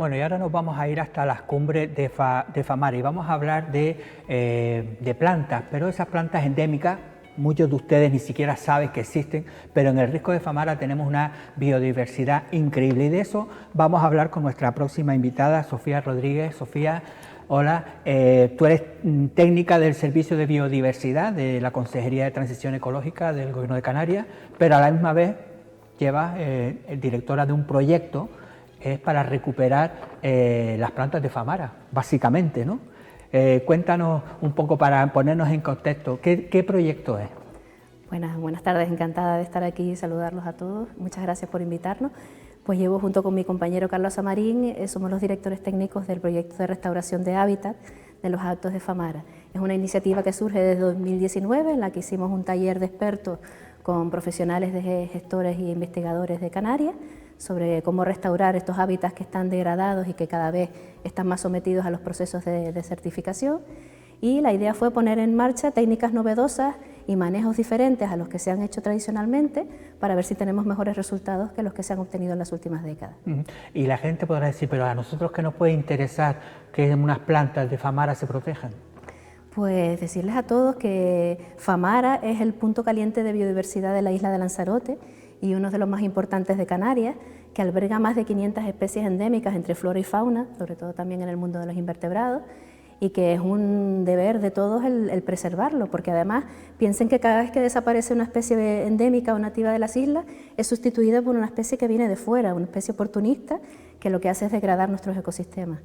Bueno, y ahora nos vamos a ir hasta las cumbres de Famara y vamos a hablar de plantas, pero esas plantas endémicas, muchos de ustedes ni siquiera saben que existen, pero en el Risco de Famara tenemos una biodiversidad increíble y de eso vamos a hablar con nuestra próxima invitada, Sofía Rodríguez. Sofía, hola, tú eres técnica del Servicio de Biodiversidad de la Consejería de Transición Ecológica del Gobierno de Canarias, pero a la misma vez llevas directora de un proyecto es para recuperar las plantas de Famara, básicamente, ¿no? Cuéntanos un poco para ponernos en contexto, ¿qué proyecto es? Buenas tardes, encantada de estar aquí y saludarlos a todos. Muchas gracias por invitarnos. Pues llevo junto con mi compañero Carlos Amarín, somos los directores técnicos del proyecto de restauración de hábitat de los Altos de Famara. Es una iniciativa que surge desde 2019, en la que hicimos un taller de expertos con profesionales de gestores y investigadores de Canarias sobre cómo restaurar estos hábitats que están degradados y que cada vez están más sometidos a los procesos de certificación. Y la idea fue poner en marcha técnicas novedosas y manejos diferentes a los que se han hecho tradicionalmente para ver si tenemos mejores resultados que los que se han obtenido en las últimas décadas. Y la gente podrá decir, pero a nosotros ¿qué nos puede interesar que unas plantas de Famara se protejan? Pues decirles a todos que Famara es el punto caliente de biodiversidad de la isla de Lanzarote y uno de los más importantes de Canarias, que alberga más de 500 especies endémicas entre flora y fauna, sobre todo también en el mundo de los invertebrados, y que es un deber de todos el preservarlo, porque además piensen que cada vez que desaparece una especie endémica o nativa de las islas es sustituida por una especie que viene de fuera, una especie oportunista que lo que hace es degradar nuestros ecosistemas.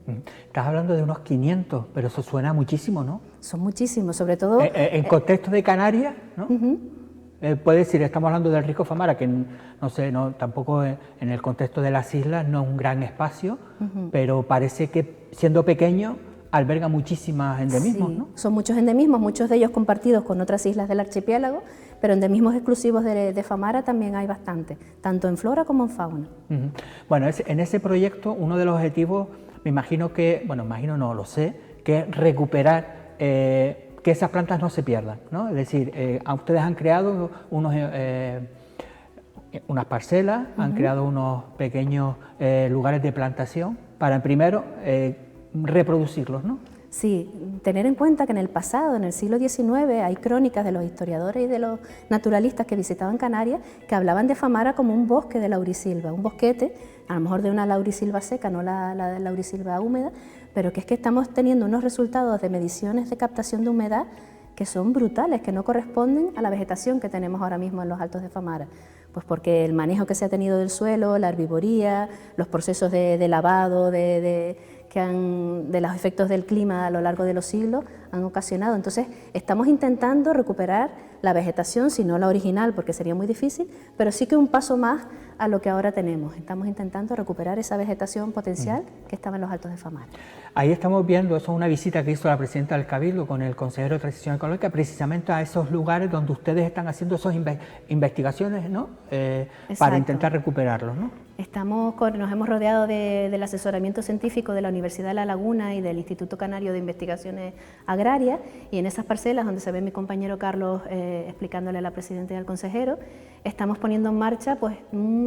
Estás hablando de unos 500, pero eso suena muchísimo, ¿no? Son muchísimos, sobre todo... en contexto de Canarias, ¿no? Puede decir, estamos hablando del Risco Famara, que no sé, tampoco en el contexto de las islas no es un gran espacio, pero parece que siendo pequeño alberga muchísimos endemismos, sí, ¿no? Son muchos endemismos, muchos de ellos compartidos con otras islas del archipiélago, pero endemismos exclusivos de Famara también hay bastante, tanto en flora como en fauna. Bueno, en ese proyecto uno de los objetivos, me imagino que, bueno, imagino no, lo sé, que es recuperar, que esas plantas no se pierdan, ¿no? Es decir, ustedes han creado unas parcelas, han creado unos pequeños lugares de plantación para primero reproducirlos, ¿no? Sí, tener en cuenta que en el pasado, en el siglo XIX, hay crónicas de los historiadores y de los naturalistas que visitaban Canarias que hablaban de Famara como un bosque de laurisilva, un bosquete, a lo mejor de una laurisilva seca, no la laurisilva húmeda, pero que es que estamos teniendo unos resultados de mediciones de captación de humedad que son brutales, que no corresponden a la vegetación que tenemos ahora mismo en los Altos de Famara. Pues porque el manejo que se ha tenido del suelo, la herbivoría, los procesos de lavado, de los efectos del clima a lo largo de los siglos han ocasionado. Entonces estamos intentando recuperar la vegetación, si no la original, porque sería muy difícil, pero sí que un paso más a lo que ahora tenemos. Estamos intentando recuperar esa vegetación potencial que estaba en los Altos de Famara. Ahí estamos viendo, eso es una visita que hizo la presidenta del Cabildo con el consejero de Transición Ecológica, precisamente a esos lugares donde ustedes están haciendo esas investigaciones, ¿no? Para intentar recuperarlos, ¿no? Nos hemos rodeado del asesoramiento científico de la Universidad de La Laguna y del Instituto Canario de Investigaciones Agrarias, y en esas parcelas donde se ve mi compañero Carlos explicándole a la presidenta y al consejero, estamos poniendo en marcha pues,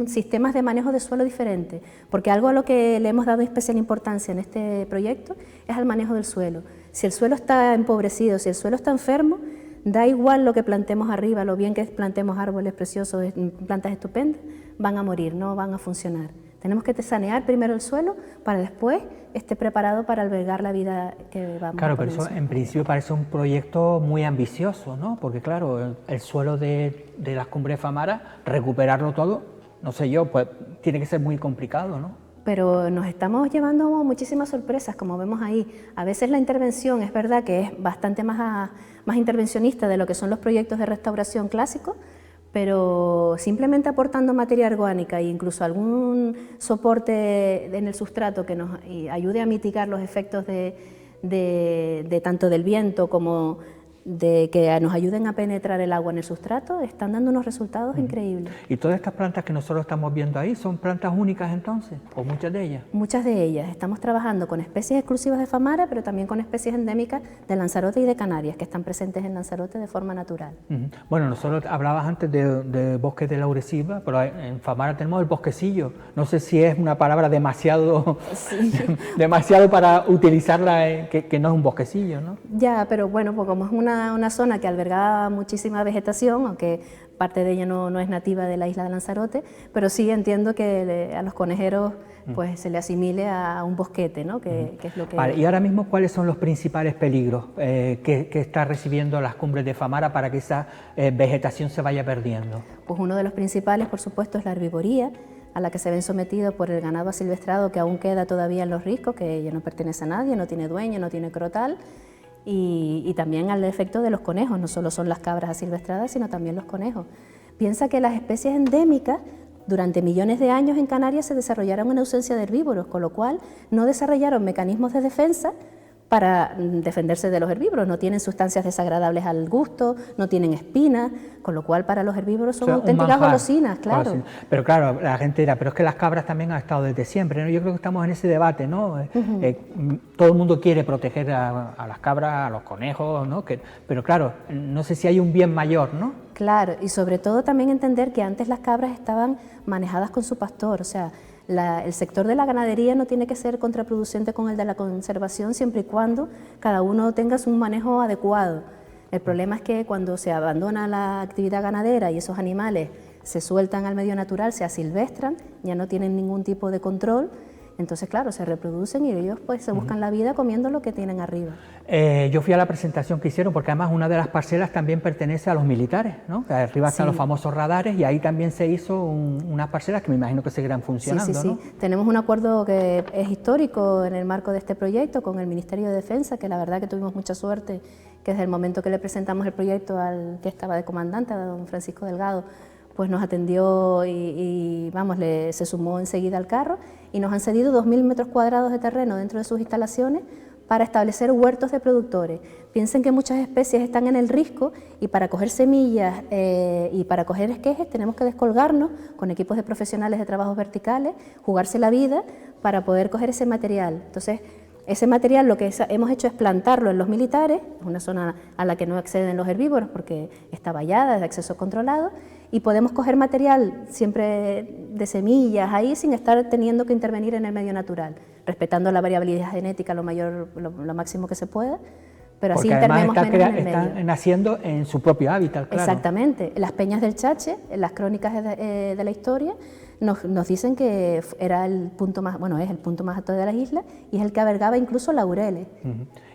sistemas de manejo de suelo diferentes, porque algo a lo que le hemos dado especial importancia en este proyecto es al manejo del suelo. Si el suelo está empobrecido, si el suelo está enfermo, da igual lo que plantemos arriba, lo bien que plantemos árboles preciosos, plantas estupendas, van a morir, no van a funcionar. Tenemos que sanear primero el suelo para después esté preparado para albergar la vida que vamos a poner. Claro, pero eso en principio parece un proyecto muy ambicioso, ¿no? Porque claro, el suelo de las cumbres de Famara, recuperarlo todo, no sé yo, pues tiene que ser muy complicado, ¿no? Pero nos estamos llevando muchísimas sorpresas, como vemos ahí. A veces la intervención es verdad que es bastante más intervencionista de lo que son los proyectos de restauración clásicos, pero simplemente aportando materia orgánica e incluso algún soporte en el sustrato que nos ayude a mitigar los efectos de tanto del viento como de que nos ayuden a penetrar el agua en el sustrato, están dando unos resultados increíbles. ¿Y todas estas plantas que nosotros estamos viendo ahí son plantas únicas entonces, o muchas de ellas? Muchas de ellas. Estamos trabajando con especies exclusivas de Famara, pero también con especies endémicas de Lanzarote y de Canarias, que están presentes en Lanzarote de forma natural. Bueno, nosotros hablabas antes de bosque de lauresiva, pero en Famara tenemos el bosquecillo. No sé si es una palabra demasiado, Sí. demasiado para utilizarla, que no es un bosquecillo, ¿no? Ya, pero bueno, pues como es una zona que alberga muchísima vegetación, aunque parte de ella no es nativa de la isla de Lanzarote, pero sí entiendo que a los conejeros pues se le asimile a un bosquete, ¿no? Que es lo que... Vale, y ahora mismo, ¿cuáles son los principales peligros que está recibiendo las cumbres de Famara para que esa vegetación se vaya perdiendo? Pues uno de los principales, por supuesto, es la herbivoría, a la que se ven sometidos por el ganado asilvestrado que aún queda todavía en los riscos, que ya no pertenece a nadie, no tiene dueño, no tiene crotal, y también al efecto de los conejos, no solo son las cabras asilvestradas, sino también los conejos. Piensa que las especies endémicas durante millones de años en Canarias se desarrollaron en ausencia de herbívoros, con lo cual no desarrollaron mecanismos de defensa para defenderse de los herbívoros, no tienen sustancias desagradables al gusto, no tienen espinas, con lo cual para los herbívoros son auténticas golosinas, claro. Pero claro, la gente dirá, pero es que las cabras también han estado desde siempre, ¿no? Yo creo que estamos en ese debate, ¿no? Todo el mundo quiere proteger a las cabras, a los conejos, ¿no? Pero claro, no sé si hay un bien mayor, ¿no? Claro, y sobre todo también entender que antes las cabras estaban manejadas con su pastor, o sea, el sector de la ganadería no tiene que ser contraproducente con el de la conservación siempre y cuando cada uno tenga un manejo adecuado. El problema es que cuando se abandona la actividad ganadera y esos animales se sueltan al medio natural, se asilvestran, ya no tienen ningún tipo de control, entonces claro, se reproducen y ellos pues se buscan la vida comiendo lo que tienen arriba. Yo fui a la presentación que hicieron porque además una de las parcelas también pertenece a los militares, ¿no? Arriba están los famosos radares y ahí también se hizo unas parcelas que me imagino que seguirán funcionando, Sí. ¿no? Tenemos un acuerdo que es histórico en el marco de este proyecto con el Ministerio de Defensa, que la verdad que tuvimos mucha suerte, que desde el momento que le presentamos el proyecto al que estaba de comandante, a don Francisco Delgado, pues nos atendió y vamos, se sumó enseguida al carro y nos han cedido 2.000 metros cuadrados de terreno dentro de sus instalaciones para establecer huertos de productores. Piensen que muchas especies están en el risco y para coger semillas y para coger esquejes tenemos que descolgarnos con equipos de profesionales de trabajos verticales, jugarse la vida para poder coger ese material. Entonces, ese material lo que hemos hecho es plantarlo en los militares, una zona a la que no acceden los herbívoros porque está vallada, es de acceso controlado, y podemos coger material siempre de semillas ahí sin estar teniendo que intervenir en el medio natural, respetando la variabilidad genética lo máximo que se pueda, pero porque así intervenimos menos en el medio. Están naciendo en su propio hábitat, claro. Exactamente. Las peñas del Chache, en las crónicas de la historia, nos dicen que era el punto más, bueno, es el punto más alto de la isla y es el que albergaba incluso laureles.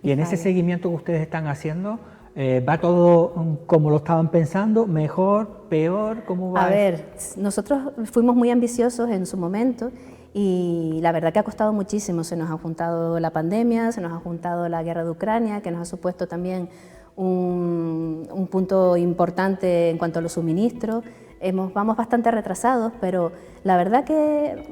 Y en ese seguimiento que ustedes están haciendo, ¿va todo como lo estaban pensando? ¿Mejor? ¿Peor? ¿Cómo va? A ver, nosotros fuimos muy ambiciosos en su momento y la verdad que ha costado muchísimo. Se nos ha juntado la pandemia, se nos ha juntado la guerra de Ucrania, que nos ha supuesto también un punto importante en cuanto a los suministros. Vamos bastante retrasados, pero la verdad que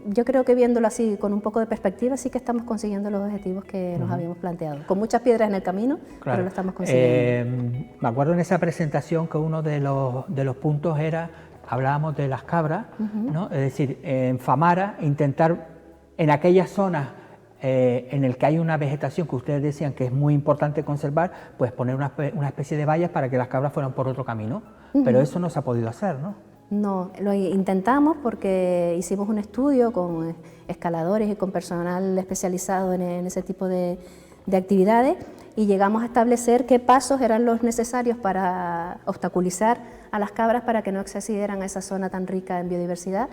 yo creo que viéndolo así con un poco de perspectiva sí que estamos consiguiendo los objetivos que nos habíamos planteado. Con muchas piedras en el camino, claro, pero lo estamos consiguiendo. Me acuerdo en esa presentación que uno de los puntos era, hablábamos de las cabras, ¿no? Es decir, en Famara intentar en aquellas zonas en el que hay una vegetación que ustedes decían que es muy importante conservar, pues poner una especie de vallas para que las cabras fueran por otro camino, pero eso no se ha podido hacer, ¿no? No, lo intentamos porque hicimos un estudio con escaladores y con personal especializado en ese tipo de actividades y llegamos a establecer qué pasos eran los necesarios para obstaculizar a las cabras para que no accedieran a esa zona tan rica en biodiversidad,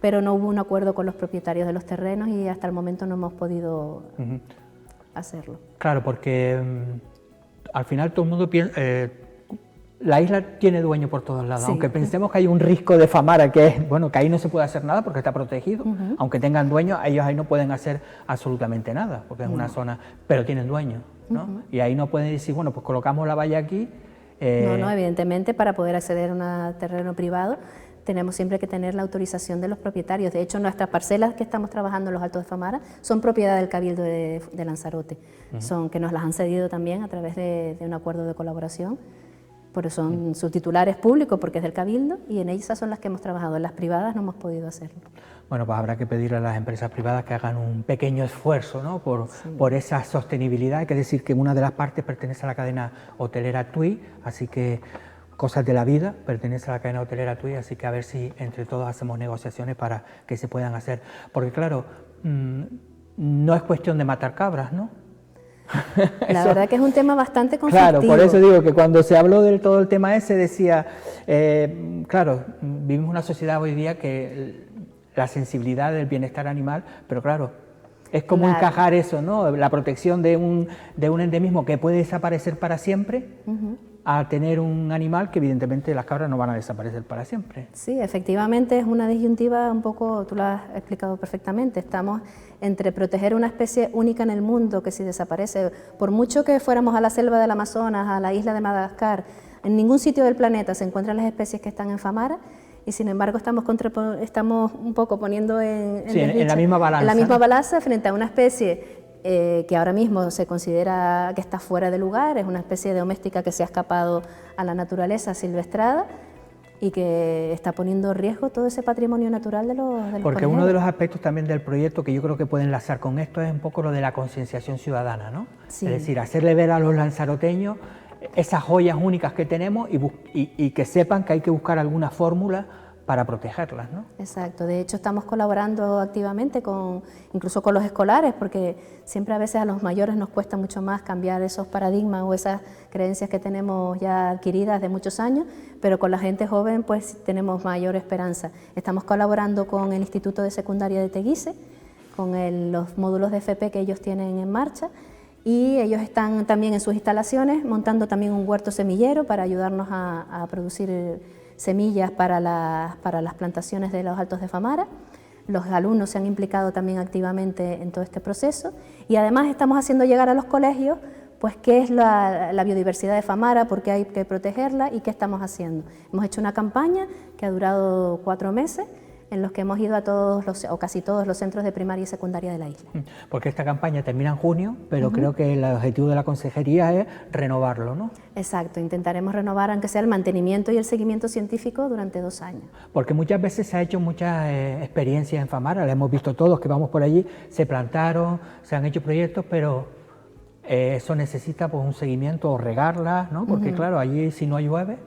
pero no hubo un acuerdo con los propietarios de los terrenos y hasta el momento no hemos podido hacerlo. Claro, porque al final todo el mundo piensa... la isla tiene dueño por todos lados, sí. Aunque pensemos que hay un risco de Famara, que es, bueno, que ahí no se puede hacer nada porque está protegido, aunque tengan dueño, ellos ahí no pueden hacer absolutamente nada, porque es una zona, pero tienen dueño, ¿no? Y ahí no pueden decir, bueno, pues colocamos la valla aquí. No, evidentemente para poder acceder a un terreno privado tenemos siempre que tener la autorización de los propietarios. De hecho, nuestras parcelas que estamos trabajando en los Altos de Famara son propiedad del Cabildo de Lanzarote, son que nos las han cedido también a través de un acuerdo de colaboración, pero son sus titulares públicos porque es del Cabildo y en esas son las que hemos trabajado, en las privadas no hemos podido hacerlo. Bueno, pues habrá que pedirle a las empresas privadas que hagan un pequeño esfuerzo, ¿no?, por esa sostenibilidad. Hay que decir que una de las partes pertenece a la cadena hotelera TUI, así que cosas de la vida, pertenece a la cadena hotelera TUI, así que a ver si entre todos hacemos negociaciones para que se puedan hacer. Porque claro, no es cuestión de matar cabras, ¿no? La verdad que es un tema bastante conflictivo. Claro, por eso digo que cuando se habló de todo el tema ese decía, claro, vivimos una sociedad hoy día que la sensibilidad del bienestar animal, pero claro, es como encajar eso, ¿no? La protección de un endemismo que puede desaparecer para siempre, a tener un animal que evidentemente las cabras no van a desaparecer para siempre. Sí, efectivamente es una disyuntiva un poco, tú lo has explicado perfectamente, estamos entre proteger una especie única en el mundo que si desaparece, por mucho que fuéramos a la selva del Amazonas, a la isla de Madagascar, en ningún sitio del planeta se encuentran las especies que están en Famara, y sin embargo estamos un poco poniendo en la misma balanza. En la misma balanza frente a una especie que ahora mismo se considera que está fuera de lugar, es una especie doméstica que se ha escapado a la naturaleza silvestrada y que está poniendo en riesgo todo ese patrimonio natural de los Porque conejos. uno de los aspectos también del proyecto que yo creo que puede enlazar con esto es un poco lo de la concienciación ciudadana, ¿no? Sí. Es decir, hacerle ver a los lanzaroteños esas joyas únicas que tenemos y que sepan que hay que buscar alguna fórmula para protegerlas, ¿no? Exacto, de hecho estamos colaborando activamente incluso con los escolares, porque siempre a veces a los mayores nos cuesta mucho más cambiar esos paradigmas o esas creencias que tenemos ya adquiridas de muchos años, pero con la gente joven pues tenemos mayor esperanza. Estamos colaborando con el Instituto de Secundaria de Teguise, con los módulos de FP que ellos tienen en marcha, y ellos están también en sus instalaciones montando también un huerto semillero para ayudarnos a producir semillas para las plantaciones de los Altos de Famara. Los alumnos se han implicado también activamente en todo este proceso y además estamos haciendo llegar a los colegios pues qué es la biodiversidad de Famara, por qué hay que protegerla y qué estamos haciendo. Hemos hecho una campaña que ha durado 4 meses en los que hemos ido a todos o casi todos los centros de primaria y secundaria de la isla. Porque esta campaña termina en junio, pero creo que el objetivo de la consejería es renovarlo, ¿no? Exacto, intentaremos renovar aunque sea el mantenimiento y el seguimiento científico durante 2 años. Porque muchas veces se ha hecho muchas experiencias en Famara, la hemos visto todos que vamos por allí, se plantaron, se han hecho proyectos, pero eso necesita pues un seguimiento o regarlas, ¿no? Porque claro, allí si no llueve...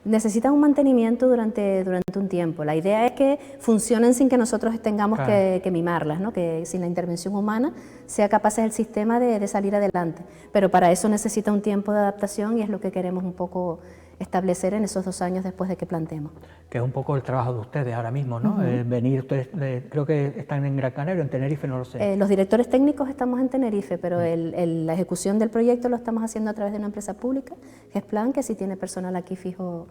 Necesitan un mantenimiento durante un tiempo. La idea es que funcionen sin que nosotros tengamos que mimarlas, ¿no? Que sin la intervención humana sea capaz el sistema de salir adelante. Pero para eso necesita un tiempo de adaptación y es lo que queremos un poco establecer en esos 2 años después de que plantemos. Que es un poco el trabajo de ustedes ahora mismo, ¿no? Venir, ustedes, creo que están en Gran Canaria, en Tenerife, no lo sé. Los directores técnicos estamos en Tenerife, pero la ejecución del proyecto lo estamos haciendo a través de una empresa pública, GESPLAN, que sí tiene personal aquí fijo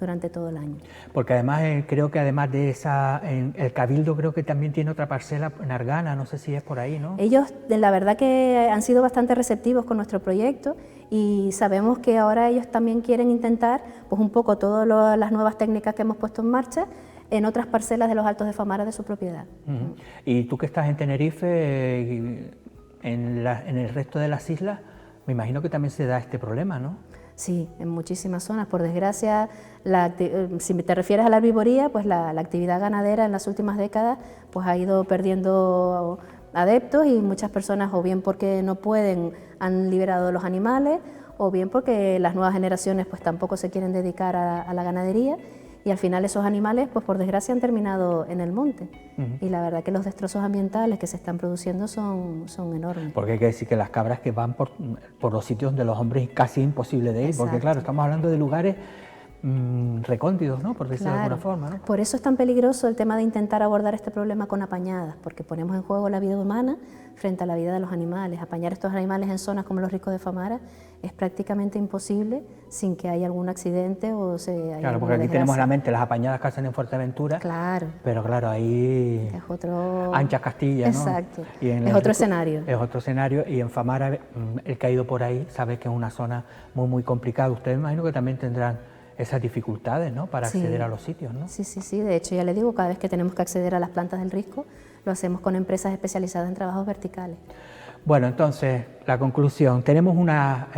durante todo el año. Porque además, creo que además de esa, el Cabildo creo que también tiene otra parcela en Argana, no sé si es por ahí, ¿no? Ellos, la verdad que han sido bastante receptivos con nuestro proyecto y sabemos que ahora ellos también quieren intentar pues un poco todas las nuevas técnicas que hemos puesto en marcha en otras parcelas de los Altos de Famara de su propiedad. Y tú que estás en Tenerife, en el resto de las islas, me imagino que también se da este problema, ¿no? Sí, en muchísimas zonas. Por desgracia, si te refieres a la herbivoría, pues la actividad ganadera en las últimas décadas pues ha ido perdiendo adeptos y muchas personas, o bien porque no pueden, han liberado los animales, o bien porque las nuevas generaciones pues tampoco se quieren dedicar a la ganadería y al final esos animales pues por desgracia han terminado en el monte y la verdad que los destrozos ambientales que se están produciendo son enormes. Porque hay que decir que las cabras que van por los sitios donde los hombres es casi imposible de ir. Exacto. Porque claro, estamos hablando de lugares recónditos, ¿no? Por decirlo de alguna forma, ¿no? Por eso es tan peligroso el tema de intentar abordar este problema con apañadas, porque ponemos en juego la vida humana frente a la vida de los animales. Apañar estos animales en zonas como los Riscos de Famara es prácticamente imposible sin que haya algún accidente o se haya Claro, porque aquí desgracia. Tenemos en la mente las apañadas que hacen en Fuerteventura, claro, pero claro, ahí es otro... Ancha Castilla, ¿no? Exacto, es otro escenario. Es otro escenario y en Famara, el que ha ido por ahí sabe que es una zona muy, muy complicada. Ustedes me imagino que también tendrán esas dificultades, ¿no?, para Sí. acceder a los sitios, ¿no? Sí, sí, sí. De hecho, ya le digo, cada vez que tenemos que acceder a las plantas del Risco, lo hacemos con empresas especializadas en trabajos verticales. Bueno, entonces, la conclusión, tenemos una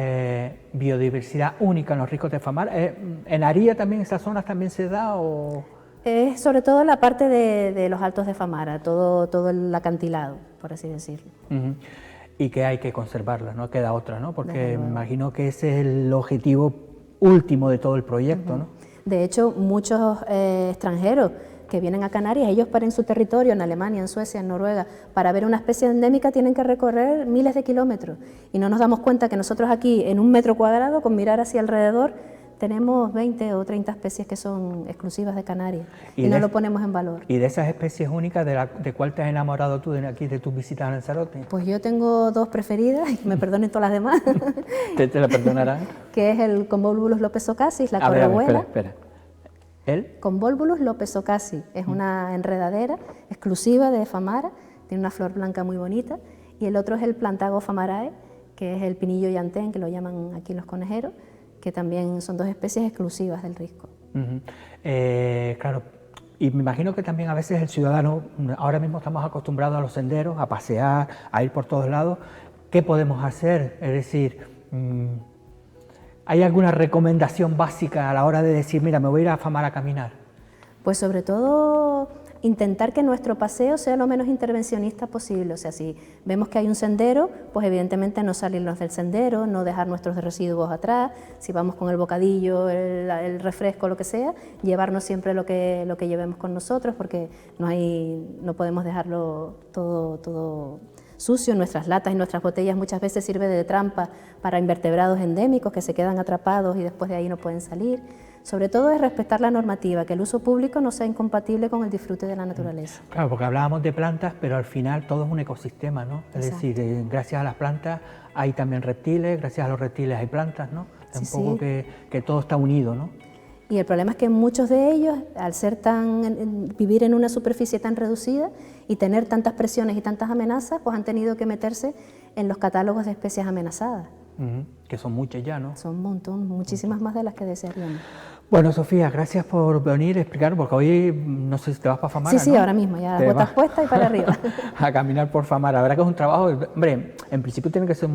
biodiversidad única en los Riscos de Famara. ¿En Aría también, esas zonas también se da o...? Es sobre todo la parte de los Altos de Famara, todo el acantilado, por así decirlo. Uh-huh. Y que hay que conservarlas, no queda otra, ¿no? Porque Desde me luego. imagino que ese es el objetivo último de todo el proyecto, ¿no? De hecho, muchos extranjeros que vienen a Canarias, ellos para en su territorio, en Alemania, en Suecia, en Noruega, para ver una especie endémica tienen que recorrer miles de kilómetros. Y no nos damos cuenta que nosotros aquí, en 1 metro cuadrado, con mirar hacia alrededor, tenemos 20 o 30 especies que son exclusivas de Canarias y no lo ponemos en valor. ¿Y de esas especies únicas, de cuál te has enamorado tú aquí de tus visitas a Lanzarote? Pues yo tengo 2 preferidas, y me perdonen todas las demás, ¿Te la perdonarán? que es el Convolvulus lopezocassis, la A ver, corobuela. espera. ¿El? Convolvulus lopezocassis es una enredadera exclusiva de Famara, tiene una flor blanca muy bonita, y el otro es el Plantago famarae, que es el pinillo llantén, que lo llaman aquí los conejeros, que también son 2 especies exclusivas del Risco. Uh-huh. Claro, y me imagino que también a veces el ciudadano, ahora mismo estamos acostumbrados a los senderos, a pasear, a ir por todos lados. ¿Qué podemos hacer? Es decir, ¿hay alguna recomendación básica a la hora de decir, mira, me voy a ir a Famara a caminar? Pues sobre todo intentar que nuestro paseo sea lo menos intervencionista posible. O sea, si vemos que hay un sendero, pues evidentemente no salirnos del sendero, no dejar nuestros residuos atrás. Si vamos con el bocadillo, el refresco, lo que sea, llevarnos siempre lo que llevemos con nosotros, porque no podemos dejarlo todo sucio. Nuestras latas y nuestras botellas muchas veces sirven de trampa para invertebrados endémicos que se quedan atrapados y después de ahí no pueden salir. Sobre todo es respetar la normativa, que el uso público no sea incompatible con el disfrute de la naturaleza. Claro, porque hablábamos de plantas, pero al final todo es un ecosistema, ¿no? Es decir, gracias a las plantas hay también reptiles, gracias a los reptiles hay plantas, ¿no? Es un poco que todo está unido, ¿no? Y el problema es que muchos de ellos, al vivir en una superficie tan reducida y tener tantas presiones y tantas amenazas, pues han tenido que meterse en los catálogos de especies amenazadas. Que son muchas ya, ¿no? Son un montón, muchísimas más de las que desearíamos. Bueno, Sofía, gracias por venir a explicar, porque hoy no sé si te vas para Famara, Sí, ¿no? ahora mismo, ya las botas puestas y para arriba. A caminar por Famara. La verdad que es un trabajo, hombre, en principio tiene que ser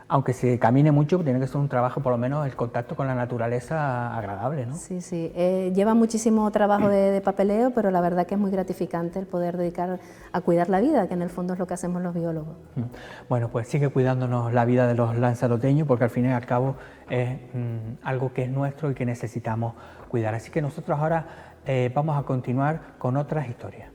aunque se camine mucho, tiene que ser un trabajo, por lo menos el contacto con la naturaleza agradable, ¿no? Sí, sí. Lleva muchísimo trabajo de papeleo, pero la verdad que es muy gratificante el poder dedicar a cuidar la vida, que en el fondo es lo que hacemos los biólogos. Bueno, pues sigue cuidándonos la vida de los lanzaroteños, porque al fin y al cabo es algo que es nuestro y que necesitamos cuidar. Así que nosotros ahora vamos a continuar con otras historias.